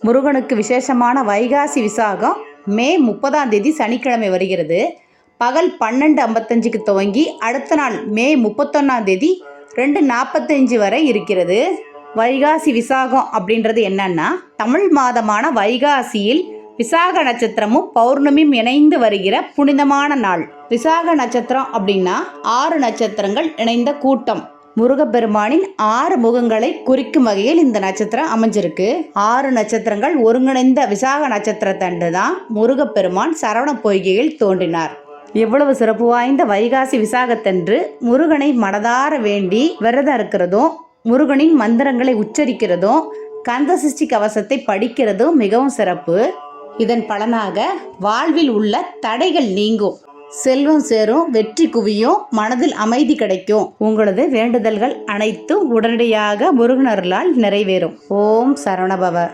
முருகனுக்கு விசேஷமான வைகாசி விசாகம் மே 30 சனிக்கிழமை வருகிறது. பகல் 12:55க்கு துவங்கி அடுத்த நாள் மே 31 2:45 வரை இருக்கிறது. வைகாசி விசாகம் அப்படின்றது என்னன்னா, தமிழ் மாதமான வைகாசியில் விசாக நட்சத்திரமும் பௌர்ணமியும் இணைந்து வருகிற புனிதமான நாள். விசாக நட்சத்திரம் அப்படின்னா 6 நட்சத்திரங்கள் இணைந்த கூட்டம். முருகப்பெருமானின் 6 முகங்களை குறிக்கும் வகையில் இந்த நட்சத்திரம் அமைஞ்சிருக்கு. 6 நட்சத்திரங்கள் ஒருங்கிணைந்த விசாக நட்சத்திரத்தன்று தான் முருகப்பெருமான் சரவண பொய்கையில் தோன்றினார். எவ்வளவு சிறப்பு வாய்ந்த வைகாசி விசாகத்தன்று முருகனை மனதார வேண்டி விரதம் இருக்கிறதும், முருகனின் மந்திரங்களை உச்சரிக்கிறதும், கந்தசஷ்டி கவசத்தை படிக்கிறதும் மிகவும் சிறப்பு. இதன் பலனாக வாழ்வில் உள்ள தடைகள் நீங்கும், செல்வம் சேரும், வெற்றி குவியும், மனதில் அமைதி கிடைக்கும். உங்களது வேண்டுதல்கள் அனைத்தும் உடனடியாக முருகனருளால் நிறைவேறும். ஓம் சரவணபவ.